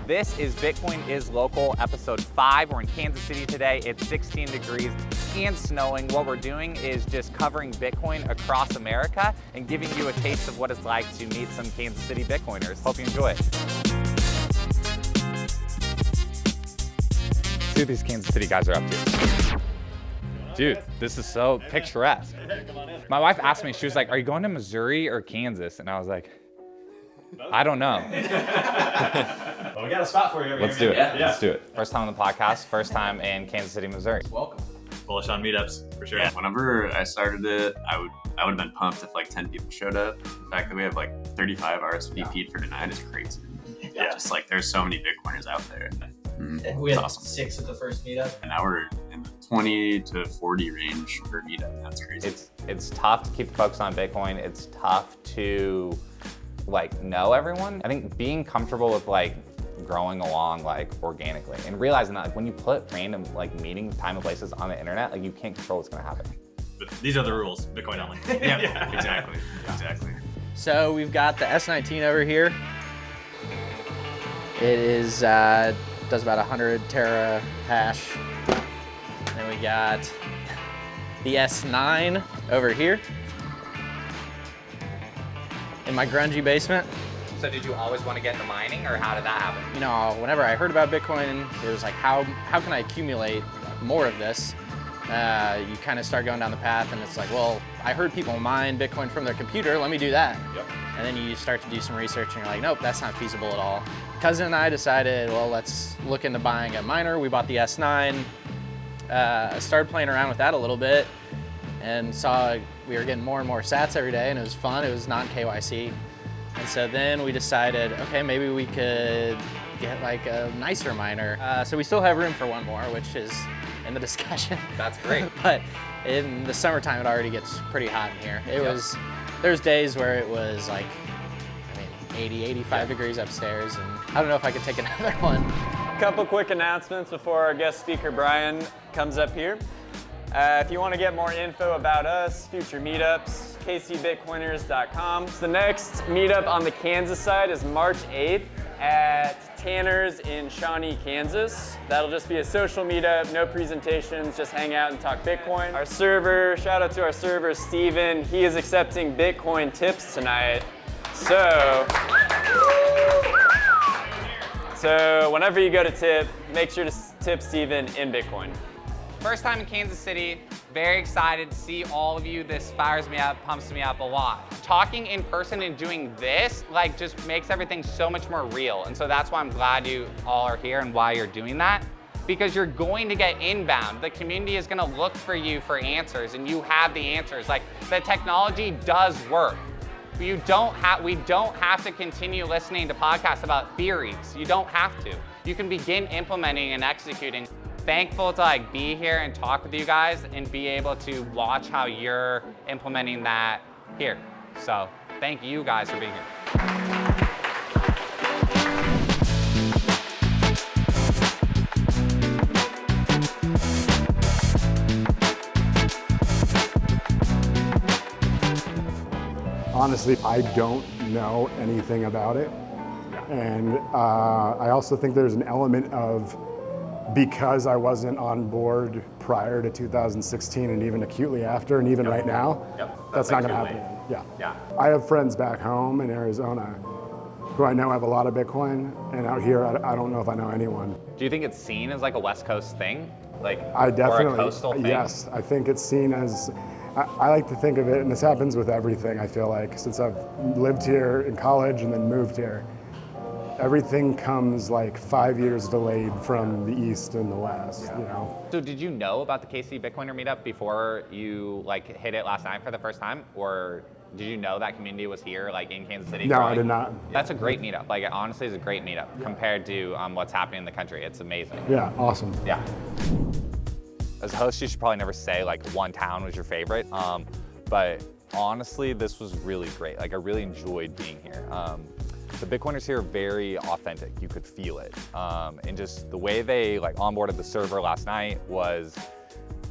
This is Bitcoin is Local, episode 5. We're in Kansas City today. It's 16 degrees and snowing. What we're doing is just covering Bitcoin across America and giving you a taste of what it's like to meet some Kansas City Bitcoiners. Hope you enjoy it. See what these Kansas City guys are up to. Dude, this is so picturesque. My wife asked me, she was like, are you going to Missouri or Kansas? And I was like, I don't know. Well, we got a spot for you over Let's here. do it. Yeah. Let's do it. First time on the podcast, first time in Kansas City, Missouri. Welcome. Bullish on meetups, for sure. Yeah, whenever I started it, I would have been pumped if like 10 people showed up. The fact that we have like 35 RSVP'd for tonight is crazy. Yeah. Just like there's so many Bitcoiners out there. We had awesome. 6 at the first meetup. And now we're in the 20 to 40 range per meetup. That's crazy. It's tough to keep the focus on Bitcoin. It's tough to know everyone. I think being comfortable with growing along organically and realizing that when you put random meetings, time and places on the internet, you can't control what's gonna happen. But these are the rules, Bitcoin only. Yeah, exactly. So we've got the S19 over here. It is does about 100 tera hash. Then we got the S9 over here in my grungy basement. So did you always want to get into mining, or how did that happen? You know, whenever I heard about Bitcoin, it was like, how can I accumulate more of this? You kind of start going down the path, and it's like, well, I heard people mine Bitcoin from their computer, let me do that. Yep. And then you start to do some research, and you're like, nope, that's not feasible at all. Cousin and I decided, well, let's look into buying a miner. We bought the S9, started playing around with that a little bit, and saw we were getting more and more sats every day, and it was fun. It was non-KYC. And so then we decided, okay, maybe we could get a nicer miner. So we still have room for one more, which is in the discussion. That's great. But in the summertime, it already gets pretty hot in here. There's days where it was 80, 85 degrees upstairs, and I don't know if I could take another one. Couple quick announcements before our guest speaker Brian comes up here. If you want to get more info about us, future meetups, kcbitcoiners.com. So the next meetup on the Kansas side is March 8th at Tanner's in Shawnee, Kansas. That'll just be a social meetup, no presentations, just hang out and talk Bitcoin. Our server, shout out to our server, Steven. He is accepting Bitcoin tips tonight. So whenever you go to tip, make sure to tip Steven in Bitcoin. First time in Kansas City, very excited to see all of you. This fires me up, pumps me up a lot. Talking in person and doing this just makes everything so much more real. And so that's why I'm glad you all are here and why you're doing that. Because you're going to get inbound. The community is gonna look for you for answers, and you have the answers. The technology does work. We don't have to continue listening to podcasts about theories. You don't have to. You can begin implementing and executing. Thankful to be here and talk with you guys and be able to watch how you're implementing that here. So thank you guys for being here. Honestly, I don't know anything about it. And I also think there's an element of, because I wasn't on board prior to 2016 and even acutely after and even right now, that's not gonna happen. Yeah. I have friends back home in Arizona who I know have a lot of Bitcoin, and out here, I don't know if I know anyone. Do you think it's seen as a West Coast thing? I definitely, or a coastal thing? Yes, I think it's seen as, I like to think of it, and this happens with everything, I feel like, since I've lived here in college and then moved here. Everything comes 5 years delayed from the East and the West, you know? So did you know about the KC Bitcoiner meetup before you hit it last night for the first time? Or did you know that community was here in Kansas City? No, I did not. That's a great meetup. It honestly is a great meetup compared to what's happening in the country. It's amazing. Yeah, awesome. Yeah. As a host, you should probably never say one town was your favorite. But honestly, this was really great. I really enjoyed being here. The Bitcoiners here are very authentic. You could feel it. And just the way they onboarded the server last night was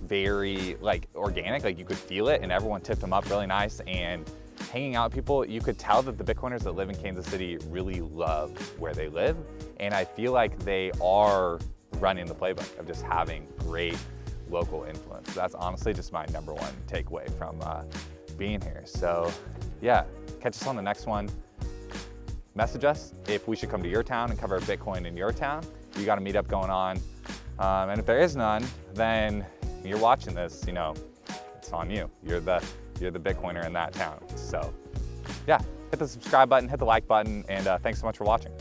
very organic. You could feel it, and everyone tipped them up really nice. And hanging out with people, you could tell that the Bitcoiners that live in Kansas City really love where they live. And I feel like they are running the playbook of just having great local influence. That's honestly just my #1 takeaway from being here. So yeah, catch us on the next one. Message us if we should come to your town and cover Bitcoin in your town. You got a meetup going on. And if there is none, then you're watching this, you know, it's on you. You're the Bitcoiner in that town. So yeah, hit the subscribe button, hit the like button, and thanks so much for watching.